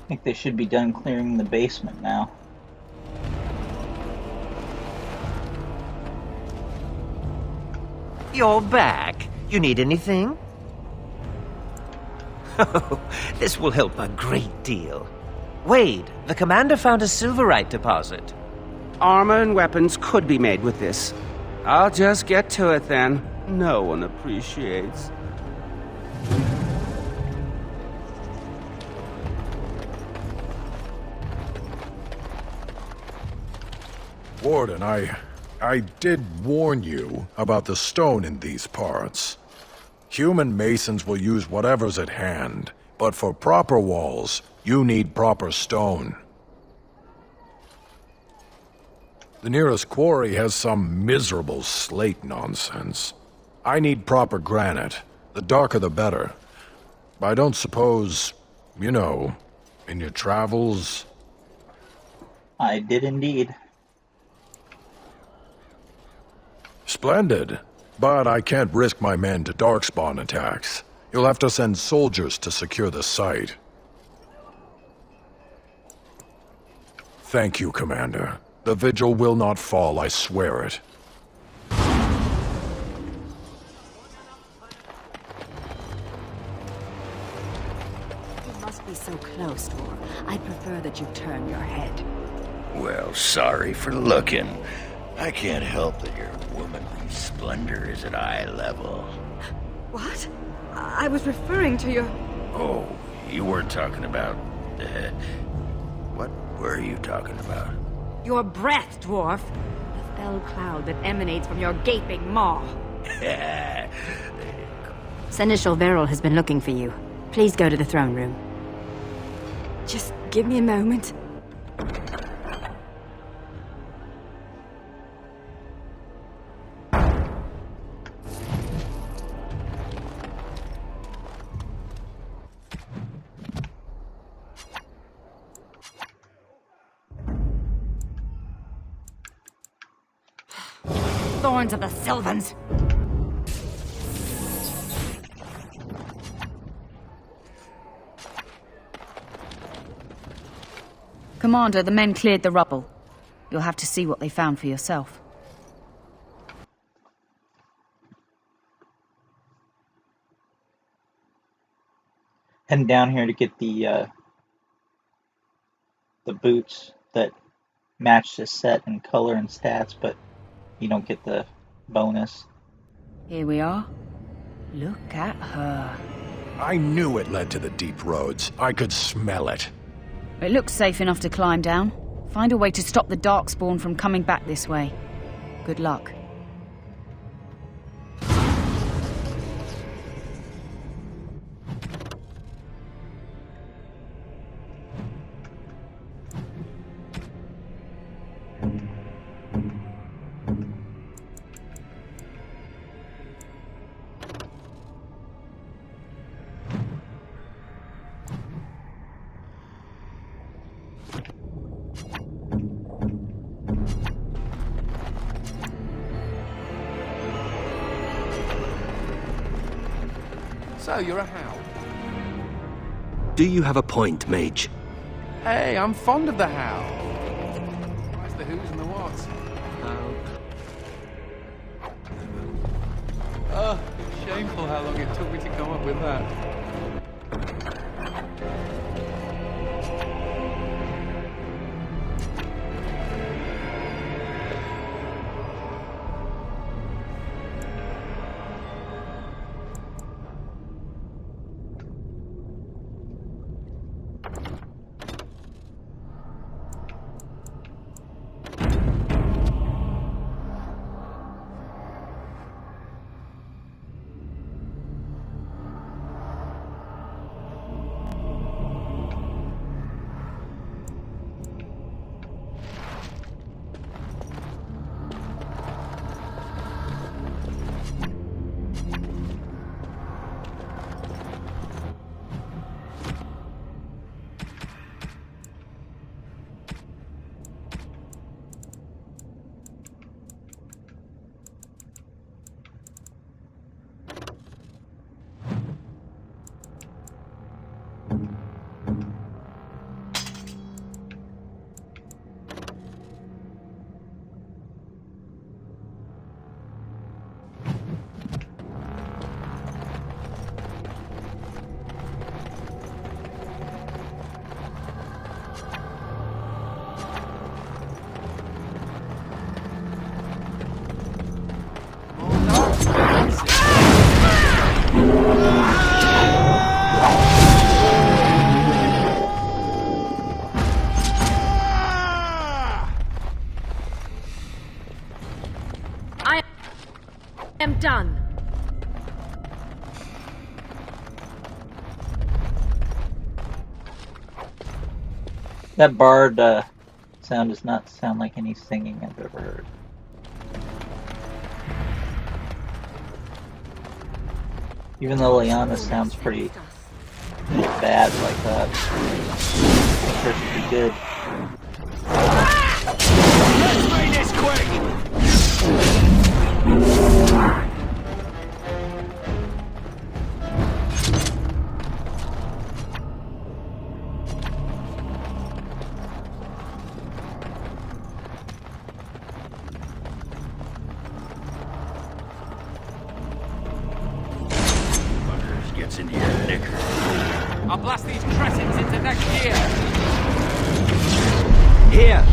I think they should be done clearing the basement now. You're back. You need anything? Oh, this will help a great deal. Wade, the commander found a silverite deposit. Armor and weapons could be made with this. I'll just get to it then. No one appreciates. Warden, I did warn you about the stone in these parts. Human masons will use whatever's at hand, but for proper walls, you need proper stone. The nearest quarry has some miserable slate nonsense. I need proper granite. The darker the better. I don't suppose, you know, in your travels... I did indeed. Splendid. But I can't risk my men to darkspawn attacks. You'll have to send soldiers to secure the site. Thank you, Commander. The Vigil will not fall, I swear it. You must be so close, Dwarf. I'd prefer that you turn your head. Well, sorry for looking. I can't help that your womanly splendor is at eye level. What? I was referring to your... Oh, you weren't talking about... what were you talking about? Your breath, Dwarf. The fell cloud that emanates from your gaping maw. Seneschal Verrill has been looking for you. Please go to the throne room. Just give me a moment. Thorns of the Sylvans! Commander, the men cleared the rubble. You'll have to see what they found for yourself. Heading down here to get the boots that match the set in color and stats, but you don't get the bonus. Here we are. Look at her. I knew it led to the deep roads. I could smell it. It looks safe enough to climb down. Find a way to stop the Darkspawn from coming back this way. Good luck. So, you're a hound? Do you have a point, Mage? Hey, I'm fond of the howl. Where's the who's and the whats? Oh, shameful how long it took me to come up with that. I am done. That bard sound does not sound like any singing I've ever heard. Even though Liana sounds pretty bad like that, I think hers should be good. Let's make this quick! Buggers gets into your knicker. I'll blast these cretins into next gear. Here!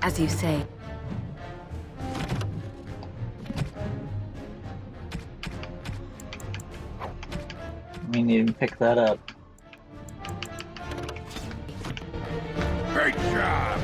As you say. We need to pick that up. Great job!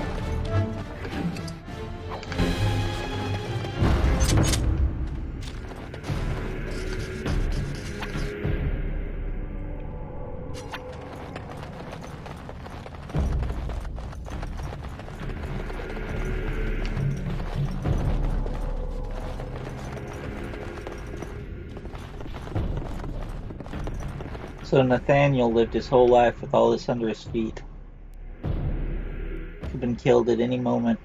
So Nathaniel lived his whole life with all this under his feet. Could have been killed at any moment.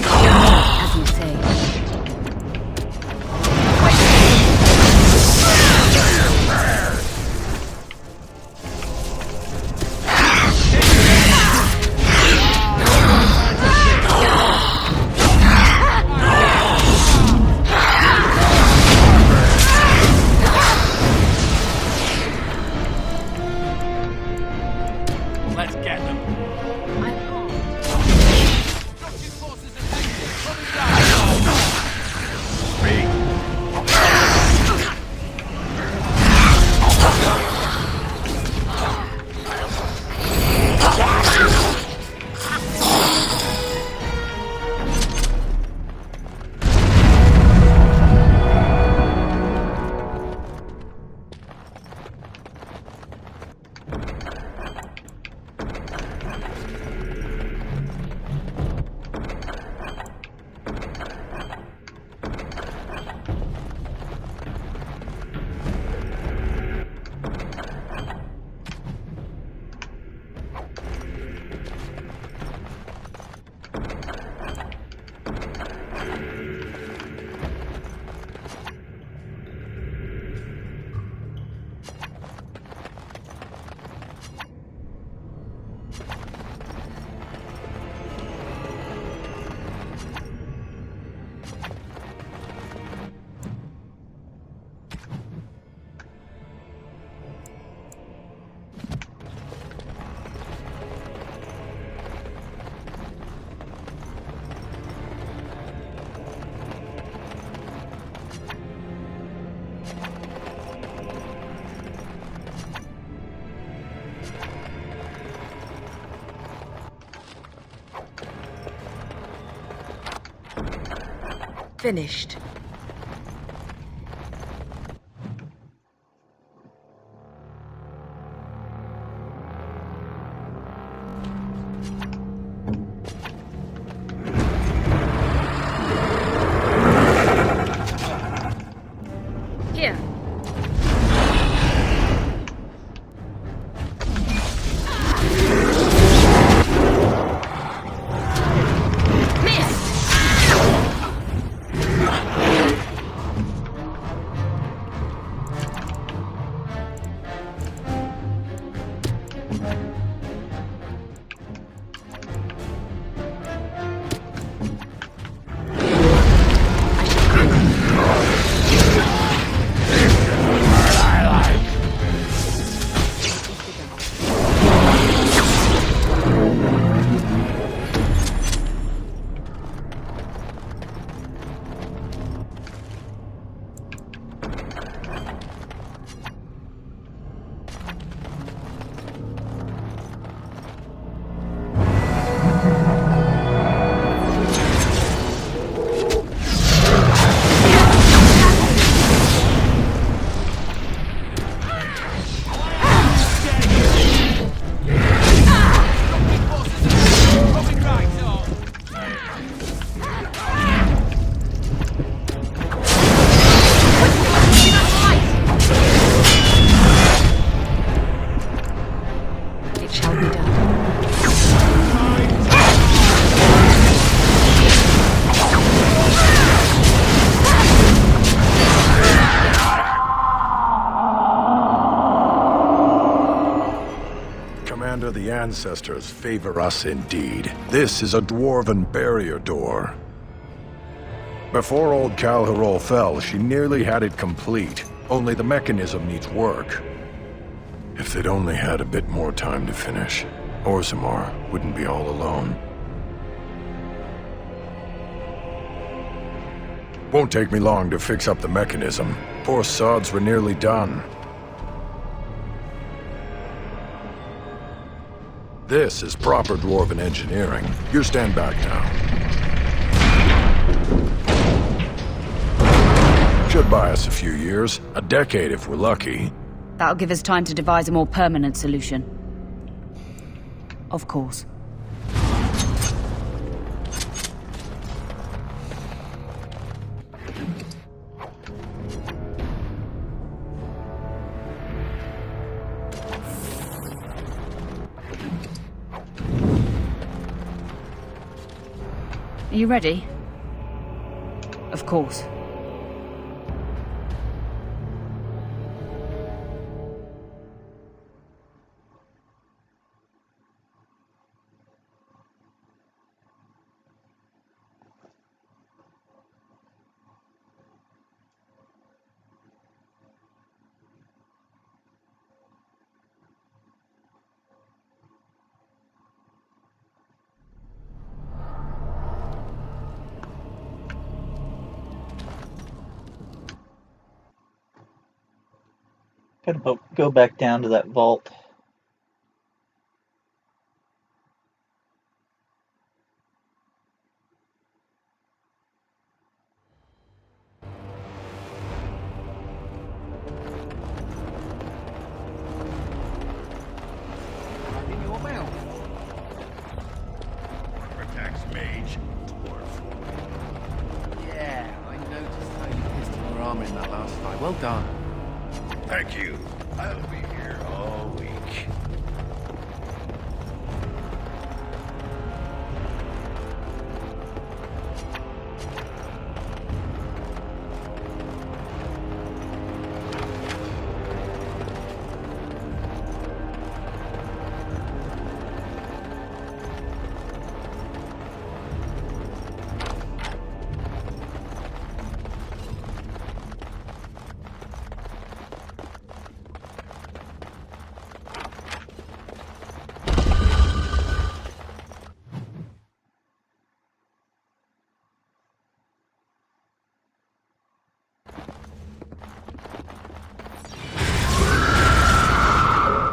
As you say. finished. Here. The ancestors favor us indeed. This is a dwarven barrier door. Before old Calharol fell, she nearly had it complete. Only the mechanism needs work. If they'd only had a bit more time to finish, Orzammar wouldn't be all alone. Won't take me long to fix up the mechanism. Poor sods were nearly done. This is proper dwarven engineering. You stand back now. Should buy us a few years. A decade if we're lucky. That'll give us time to devise a more permanent solution. Of course. Are you ready? Of course. Gotta go back down to that vault. In your mouth. Protects mage. Dwarf. Yeah, I noticed how you pissed your arm in that last fight. Well done. Thank you. I'll be here all week.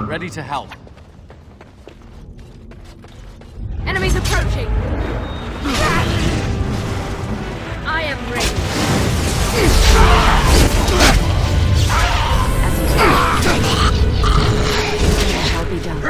Ready to help. Enemies approaching! I am ready. It shall be done.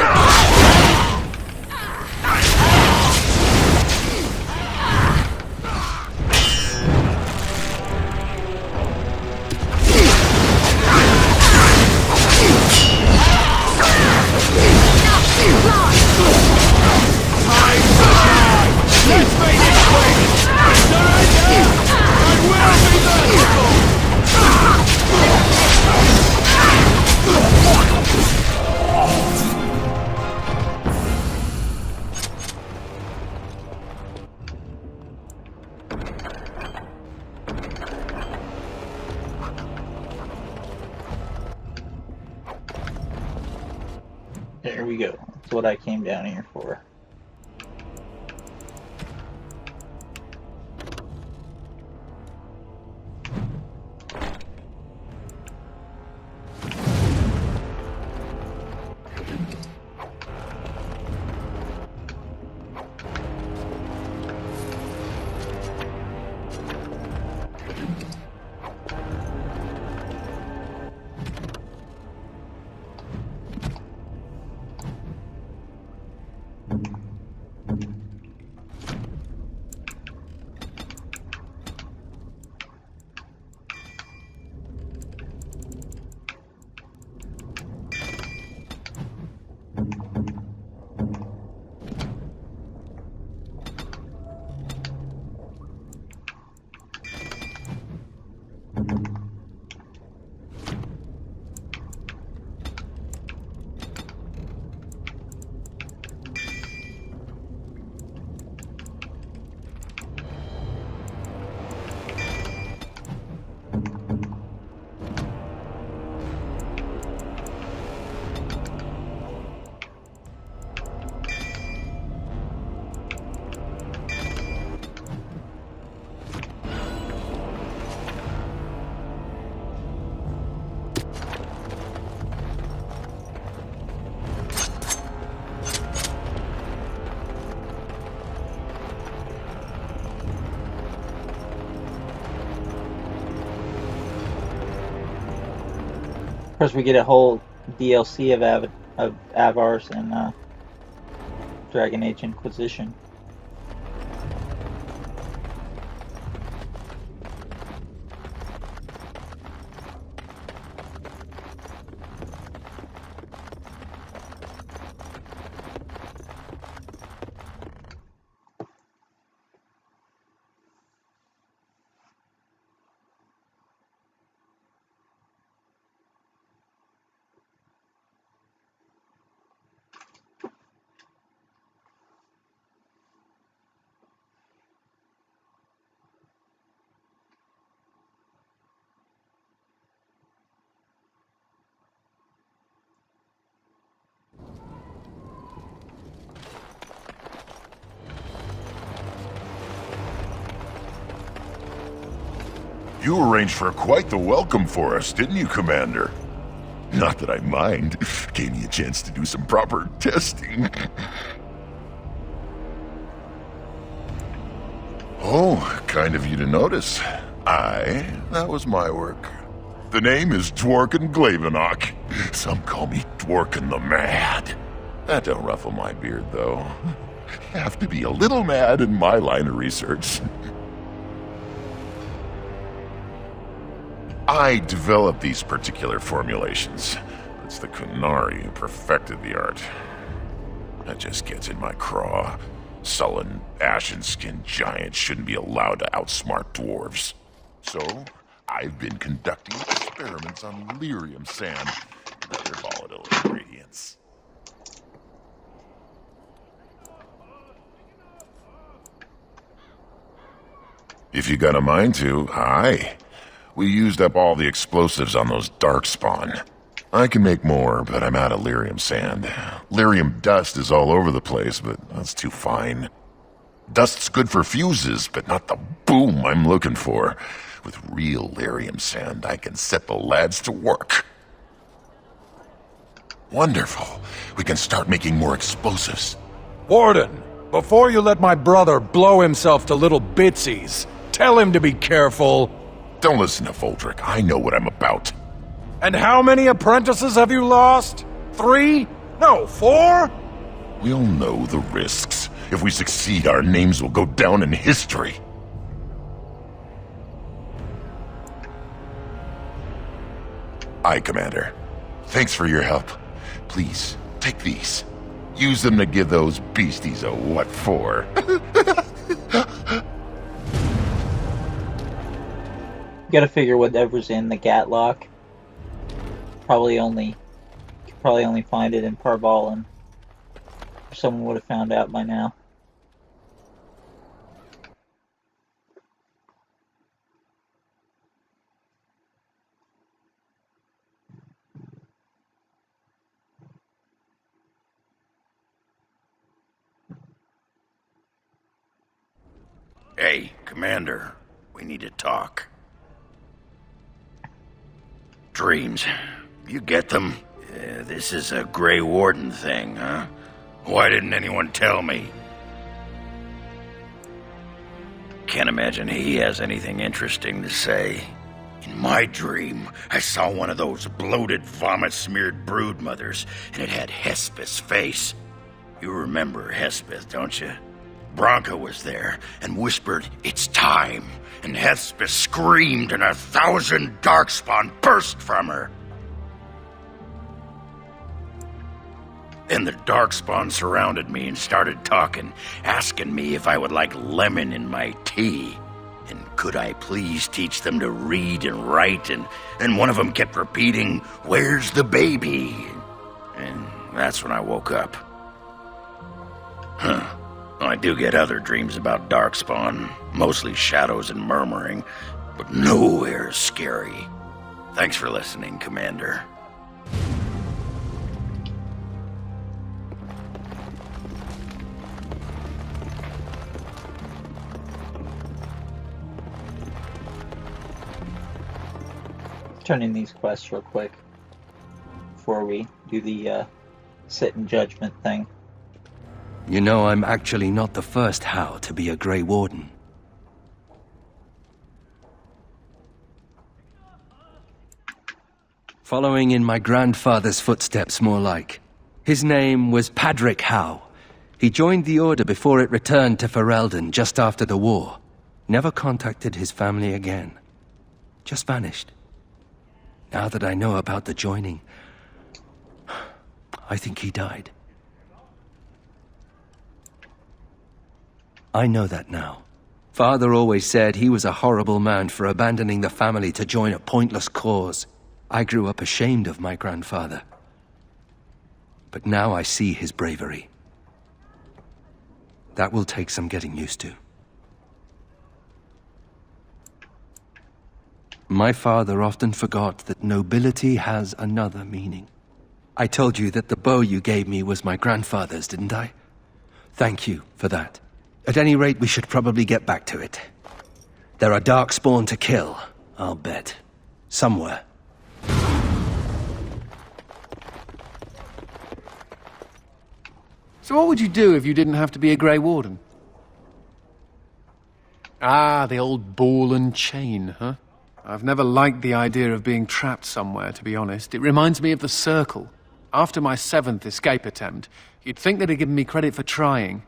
There we go. That's what I came down here for. Of course, we get a whole DLC of Avars and Dragon Age Inquisition. You arranged for quite the welcome for us, didn't you, Commander? Not that I mind. Gave me a chance to do some proper testing. Oh, kind of you to notice. That was my work. The name is Dworkin Glavenok. Some call me Dworkin the Mad. That don't ruffle my beard, though. Have to be a little mad in my line of research. I developed these particular formulations. It's the Kunari who perfected the art. That just gets in my craw. Sullen, ashen-skinned giants shouldn't be allowed to outsmart dwarves. So, I've been conducting experiments on lyrium sand and other volatile ingredients. If you got a mind to, aye. We used up all the explosives on those darkspawn. I can make more, but I'm out of lyrium sand. Lyrium dust is all over the place, but that's too fine. Dust's good for fuses, but not the boom I'm looking for. With real lyrium sand, I can set the lads to work. Wonderful. We can start making more explosives. Warden, before you let my brother blow himself to little bitsies, Tell him to be careful. Don't listen to Voldrick. I know what I'm about. And how many apprentices have you lost? 3? No, 4? We all know the risks. If we succeed, our names will go down in history. Aye, Commander. Thanks for your help. Please, take these. Use them to give those beasties a what for. Gotta figure whatever's in the Gatlock. Probably only find it in Parvalin. Someone would have found out by now. Hey, Commander. We need to talk. Dreams. You get them? This is a Grey Warden thing, huh? Why didn't anyone tell me? Can't imagine he has anything interesting to say. In my dream, I saw one of those bloated, vomit-smeared broodmothers, and it had Hespeth's face. You remember Hespeth, don't you? Bronca was there and whispered, "It's time," and Hespeth screamed and 1,000 darkspawn burst from her. Then the darkspawn surrounded me and started talking, asking me if I would like lemon in my tea. And could I please teach them to read and write, and one of them kept repeating, "Where's the baby?" And that's when I woke up. Huh. I do get other dreams about darkspawn, mostly shadows and murmuring, but nowhere scary. Thanks for listening, Commander. Turn in these quests real quick before we do the sit in judgment thing. You know, I'm actually not the first How to be a Grey Warden. Following in my grandfather's footsteps, more like. His name was Padric Howe. He joined the Order before it returned to Ferelden just after the war. Never contacted his family again. Just vanished. Now that I know about the joining, I think he died. I know that now. Father always said he was a horrible man for abandoning the family to join a pointless cause. I grew up ashamed of my grandfather. But now I see his bravery. That will take some getting used to. My father often forgot that nobility has another meaning. I told you that the bow you gave me was my grandfather's, didn't I? Thank you for that. At any rate, we should probably get back to it. There are darkspawn to kill, I'll bet. Somewhere. So what would you do if you didn't have to be a Grey Warden? Ah, the old ball and chain, huh? I've never liked the idea of being trapped somewhere, to be honest. It reminds me of the Circle. After my 7th escape attempt, you'd think they'd have given me credit for trying.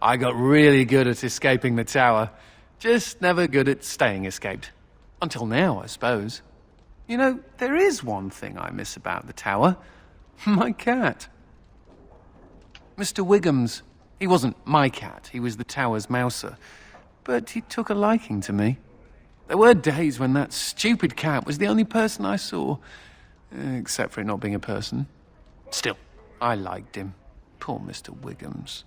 I got really good at escaping the tower. Just never good at staying escaped. Until now, I suppose. You know, there is one thing I miss about the tower. My cat. Mr. Wiggums. He wasn't my cat, he was the tower's mouser. But he took a liking to me. There were days when that stupid cat was the only person I saw. Except for it not being a person. Still, I liked him. Poor Mr. Wiggums.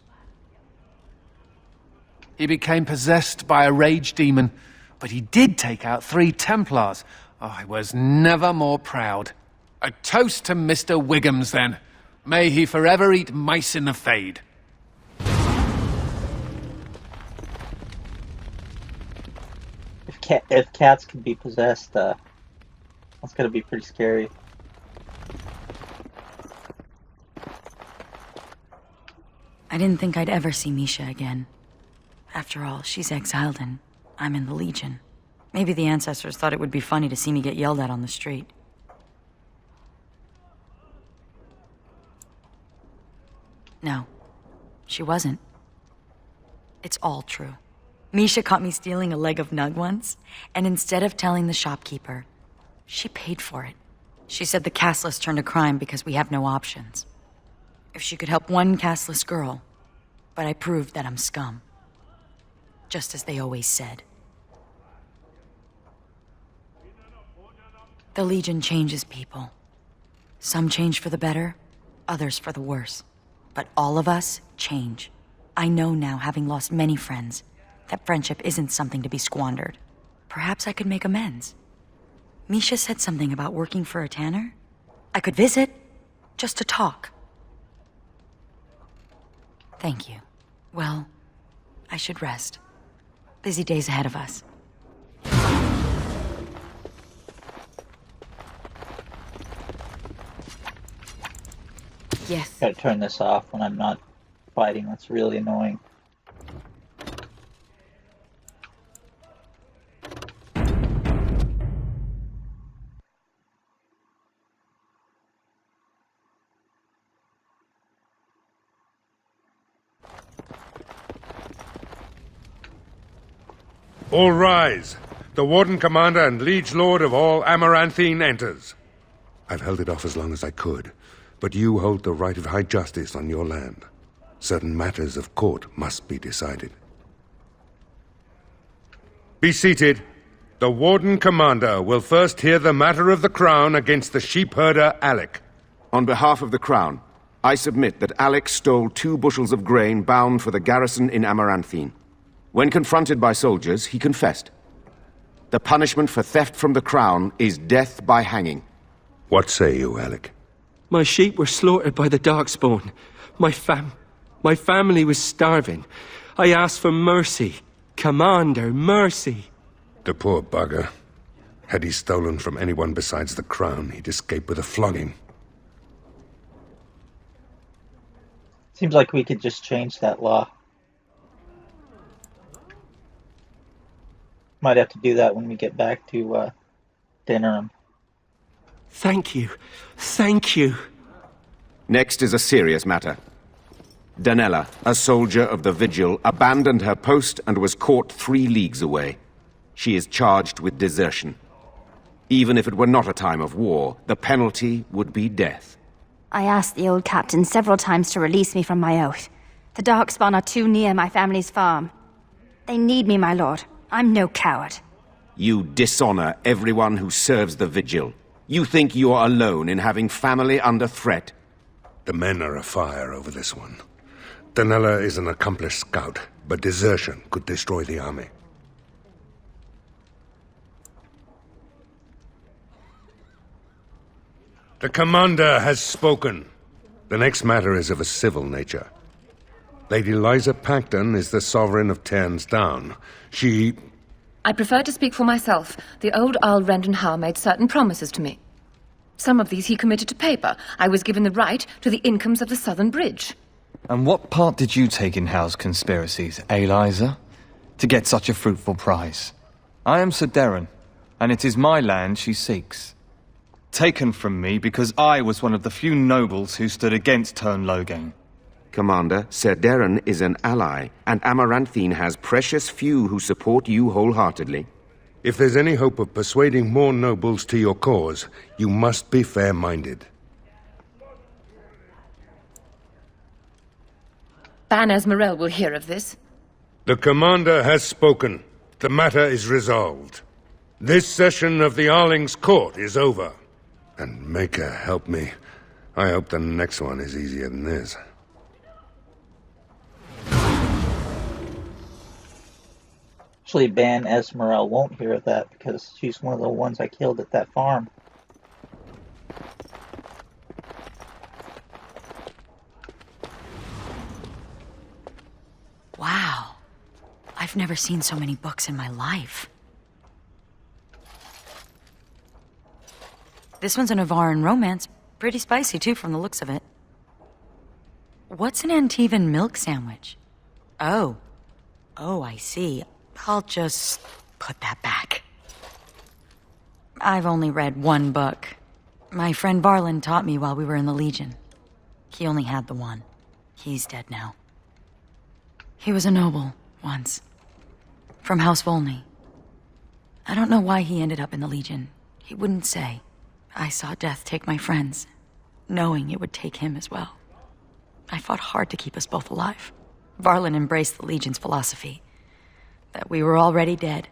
He became possessed by a rage demon, but he did take out 3 Templars. Oh, I was never more proud. A toast to Mr. Wiggums, then. May he forever eat mice in the Fade. If cats can be possessed, that's gonna be pretty scary. I didn't think I'd ever see Misha again. After all, she's exiled and I'm in the Legion. Maybe the ancestors thought it would be funny to see me get yelled at on the street. No, she wasn't. It's all true. Misha caught me stealing a leg of nug once, and instead of telling the shopkeeper, she paid for it. She said the casteless turned a crime because we have no options. If she could help one casteless girl, but I proved that I'm scum. Just as they always said. The Legion changes people. Some change for the better, others for the worse. But all of us change. I know now, having lost many friends, that friendship isn't something to be squandered. Perhaps I could make amends. Misha said something about working for a tanner. I could visit, just to talk. Thank you. Well, I should rest. Busy days ahead of us. Yes. Gotta turn this off when I'm not fighting. That's really annoying. All rise. The Warden Commander and Liege Lord of all Amaranthine enters. I've held it off as long as I could, but you hold the right of high justice on your land. Certain matters of court must be decided. Be seated. The Warden Commander will first hear the matter of the Crown against the sheepherder Alec. On behalf of the Crown, I submit that Alec stole 2 bushels of grain bound for the garrison in Amaranthine. When confronted by soldiers, he confessed. The punishment for theft from the Crown is death by hanging. What say you, Alec? My sheep were slaughtered by the Darkspawn. My family was starving. I asked for mercy. Commander, mercy. The poor bugger. Had he stolen from anyone besides the Crown, he'd escape with a flogging. Seems like we could just change that law. Might have to do that when we get back to dinner. Thank you. Thank you. Next is a serious matter. Danella, a soldier of the Vigil, abandoned her post and was caught 3 leagues away. She is charged with desertion. Even if it were not a time of war, the penalty would be death. I asked the old captain several times to release me from my oath. The Darkspawn are too near my family's farm. They need me, my lord. I'm no coward. You dishonor everyone who serves the Vigil. You think you are alone in having family under threat. The men are afire over this one. Danella is an accomplished scout, but desertion could destroy the army. The commander has spoken. The next matter is of a civil nature. Lady Liza Pacton is the sovereign of Terns Down. I prefer to speak for myself. The old Earl Rendenhar made certain promises to me. Some of these he committed to paper. I was given the right to the incomes of the Southern Bridge. And what part did you take in Hal's conspiracies, Liza? To get such a fruitful prize? I am Sir Darren, and it is my land she seeks. Taken from me because I was one of the few nobles who stood against Tern Logain. Commander, Sir Darren is an ally, and Amaranthine has precious few who support you wholeheartedly. If there's any hope of persuading more nobles to your cause, you must be fair-minded. Ban Esmerel will hear of this. The commander has spoken. The matter is resolved. This session of the Arling's court is over. And Maker help me. I hope the next one is easier than this. Actually, Ban Esmerel won't hear of that because she's one of the ones I killed at that farm. Wow. I've never seen so many books in my life. This one's a Navaran romance. Pretty spicy, too, from the looks of it. What's an Antivan milk sandwich? Oh. Oh, I see. I'll just put that back. I've only read one book. My friend Varlin taught me while we were in the Legion. He only had the one. He's dead now. He was a noble, once. From House Volney. I don't know why he ended up in the Legion. He wouldn't say. I saw death take my friends, knowing it would take him as well. I fought hard to keep us both alive. Varlin embraced the Legion's philosophy, that we were already dead.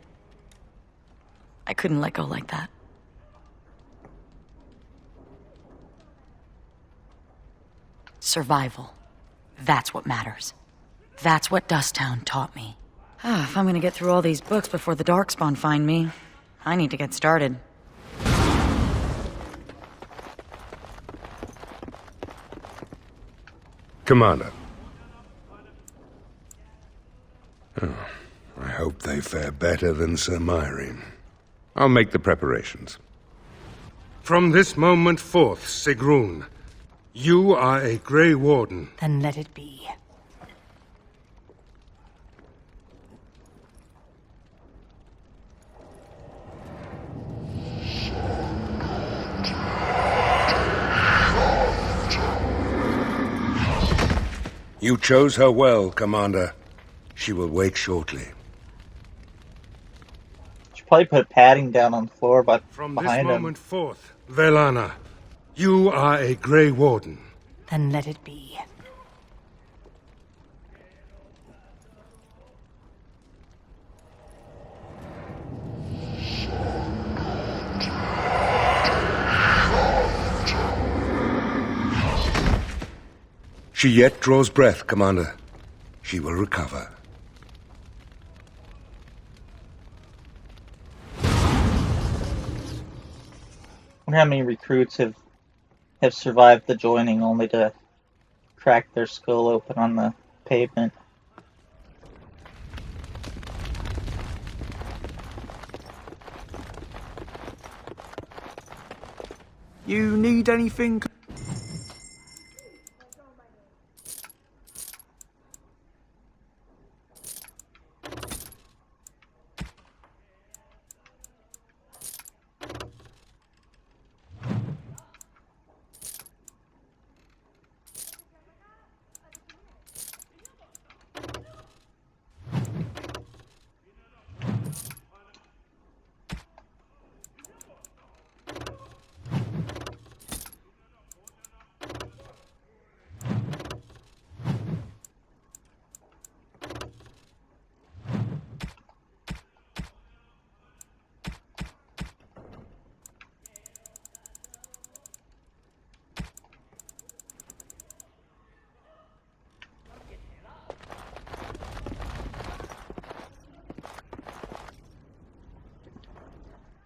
I couldn't let go like that. Survival. That's what matters. That's what Dusttown taught me. If I'm gonna get through all these books before the Darkspawn find me, I need to get started. Commander. Oh, I hope they fare better than Sir Myrene. I'll make the preparations. From this moment forth, Sigrun, you are a Grey Warden. Then let it be. You chose her well, Commander. She will wake shortly. Should probably put padding down on the floor From behind this him. moment forth, Velana, you are a Grey Warden. Then let it be. She yet draws breath, Commander. She will recover. I wonder how many recruits have survived the joining only to crack their skull open on the pavement. You need anything?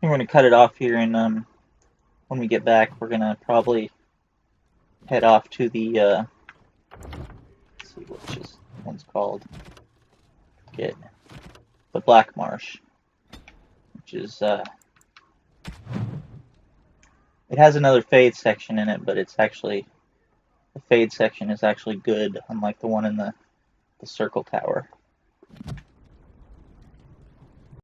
We're going to cut it off here, and when we get back, we're going to probably head off to the, let's see what this one's called. Get the Black Marsh, which is, it has another Fade section in it, but it's actually, the Fade section is actually good, unlike the one in the Circle Tower.